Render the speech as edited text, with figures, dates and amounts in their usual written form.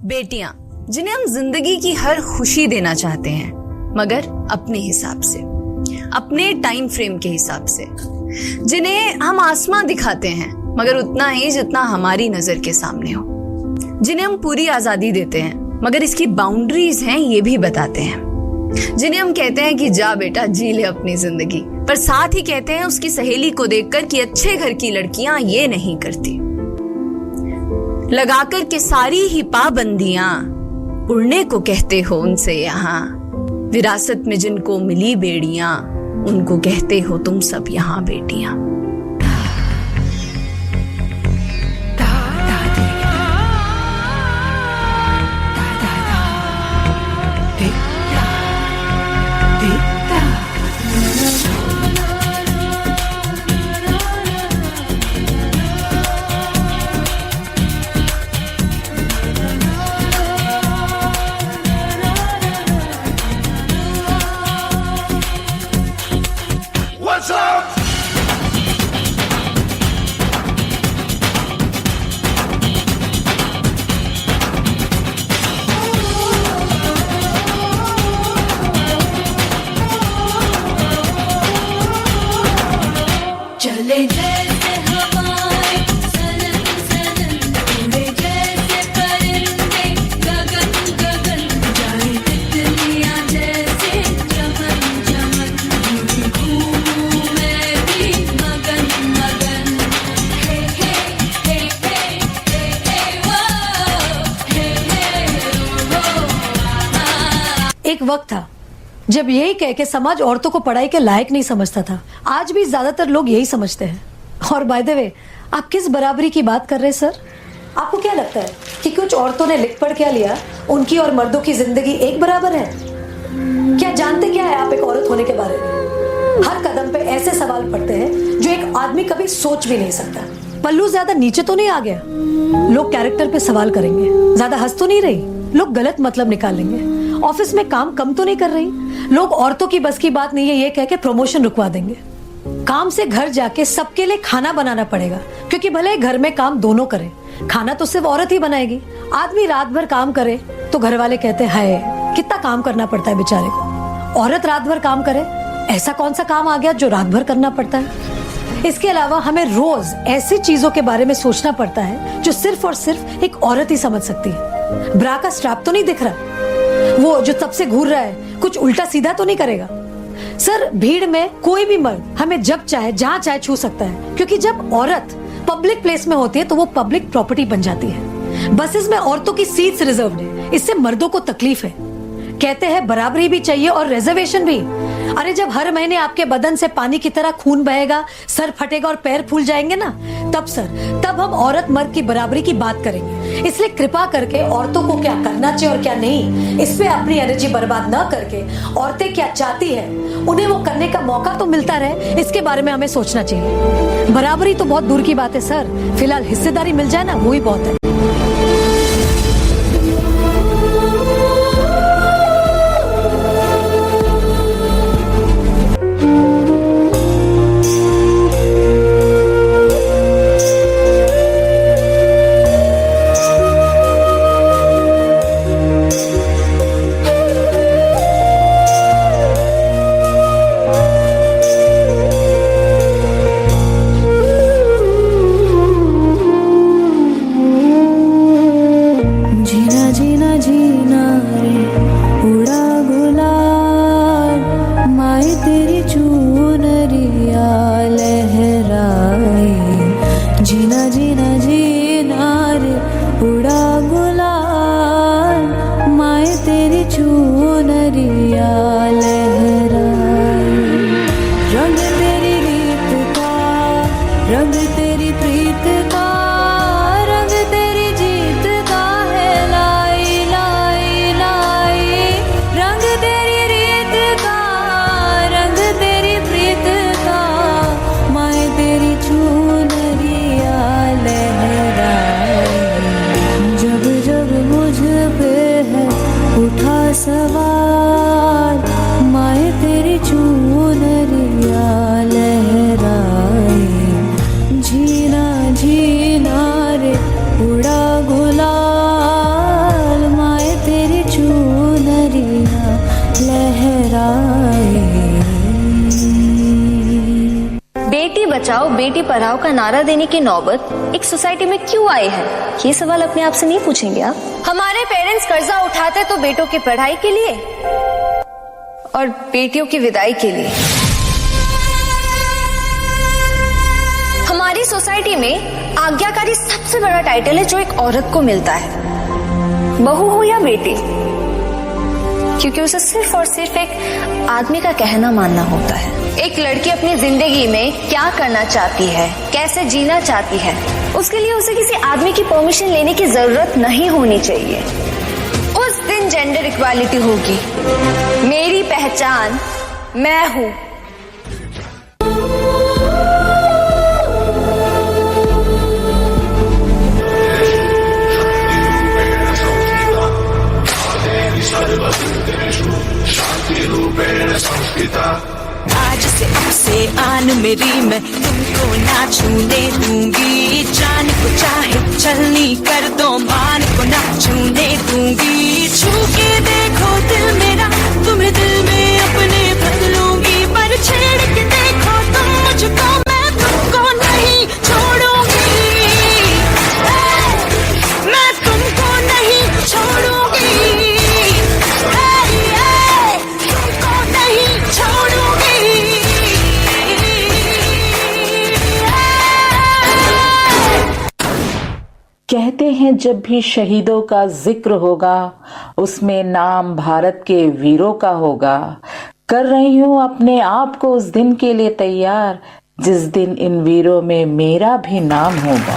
बेटियां जिन्हें हम जिंदगी की हर खुशी देना चाहते हैं, मगर अपने हिसाब से, अपने टाइम फ्रेम के हिसाब से, जिन्हें हम आसमां दिखाते हैं मगर उतना ही जितना हमारी नजर के सामने हो, जिन्हें हम पूरी आजादी देते हैं मगर इसकी बाउंड्रीज हैं ये भी बताते हैं, जिन्हें हम कहते हैं कि जा बेटा जी ले अपनी जिंदगी, पर साथ ही कहते हैं उसकी सहेली को देखकर कि अच्छे घर की लड़कियां ये नहीं करती। लगाकर के सारी ही पाबंदियां उड़ने को कहते हो उनसे यहाँ, विरासत में जिनको मिली बेड़ियां उनको कहते हो तुम सब यहाँ बेटियां। चले जैसे हवाएं सनन सनन, उड़े जैसे परिंदे गगन गगन, जाए तितलियां जैसे चमन चमन, घूमूं मैं भी मगन मगन। हे हे हे हे हे हे वो, हे हे वो। एक वक्त था जब यही कह के समाज औरतों को पढ़ाई के लायक नहीं समझता था। आज भी ज्यादातर लोग यही समझते हैं। और बाय द वे, आप किस बराबरी की बात कर रहे हैं सर? आपको क्या लगता है कि कुछ औरतों ने लिख पढ़ क्या लिया, उनकी और मर्दों की जिंदगी एक बराबर है? क्या जानते क्या है आप एक औरत होने के बारे में? हर कदम पे ऐसे सवाल पड़ते हैं जो एक आदमी कभी सोच भी नहीं सकता। पल्लू ज्यादा नीचे तो नहीं आ गया? लोग कैरेक्टर पे सवाल करेंगे। ज्यादा हंस तो नहीं रही? लोग गलत मतलब निकालेंगे। ऑफिस में काम कम तो नहीं कर रही? लोग औरतों की बस की बात नहीं है ये कह के प्रमोशन रुकवा देंगे। काम से घर जाके सबके लिए खाना बनाना पड़ेगा, क्योंकि भले घर में काम दोनों करें, खाना तो सिर्फ औरत ही बनाएगी। आदमी रात भर काम करे तो घर वाले कहते हैं हाय कितना काम करना पड़ता है बेचारे को। औरत रात भर काम करे, ऐसा कौन सा काम आ गया जो रात भर करना पड़ता है? इसके अलावा हमें रोज ऐसी चीजों के बारे में सोचना पड़ता है जो सिर्फ और सिर्फ एक औरत ही समझ सकती है। ब्रा का स्ट्रैप तो नहीं दिख रहा, वो जो तब से घूर रहा है कुछ उल्टा सीधा तो नहीं करेगा? सर, भीड़ में कोई भी मर्द हमें जब चाहे जहां चाहे छू सकता है, क्योंकि जब औरत पब्लिक प्लेस में होती है तो वो पब्लिक प्रॉपर्टी बन जाती है। बसेस में औरतों की सीट्स रिजर्व्ड है, इससे मर्दों को तकलीफ है। कहते हैं बराबरी भी चाहिए और रिजर्वेशन भी। अरे जब हर महीने आपके बदन से पानी की तरह खून बहेगा, सर फटेगा और पैर फूल जाएंगे ना, तब हम औरत मर्द की बराबरी की बात करेंगे। इसलिए कृपा करके औरतों को क्या करना चाहिए और क्या नहीं, इस पे अपनी एनर्जी बर्बाद न करके औरतें क्या चाहती है उन्हें वो करने का मौका तो मिलता रहे, इसके बारे में हमें सोचना चाहिए। बराबरी तो बहुत दूर की बात है सर, फिलहाल हिस्सेदारी मिल जाए ना वो ही बहुत है। बचाओ बेटी पढ़ाओ का नारा देने की नौबत एक सोसाइटी में क्यों आई है, ये सवाल अपने आप से नहीं पूछेंगे आप? हमारे पेरेंट्स कर्जा उठाते तो बेटों की पढ़ाई के लिए और बेटियों की विदाई के लिए। हमारी सोसाइटी में आज्ञाकारी सबसे बड़ा टाइटल है जो एक औरत को मिलता है, बहू हो या बेटी, क्योंकि उसे सिर्फ और सिर्फ एक आदमी का कहना मानना होता है। एक लड़की अपनी जिंदगी में क्या करना चाहती है, कैसे जीना चाहती है, उसके लिए उसे किसी आदमी की परमिशन लेने की जरूरत नहीं होनी चाहिए। उस दिन जेंडर इक्वालिटी होगी। मेरी पहचान मैं हूँ। आज से अब से आन मेरी मैं तुमको ना छूने दूंगी, जान को चाहे चलनी कर दो मान को ना छूने दूंगी। छू के देखो दिल मेरा तुम्हें दिल में अपने बदलूंगी, पर छेड़ के देखो तुम मुझको मैं तुमको नहीं छोड़ूंगी, मैं तुमको नहीं छोड़ूंगी, तुमको नहीं छोड़ूंगी। कहते हैं जब भी शहीदों का जिक्र होगा उसमें नाम भारत के वीरों का होगा। कर रही हूँ अपने आप को उस दिन के लिए तैयार जिस दिन इन वीरों में मेरा भी नाम होगा।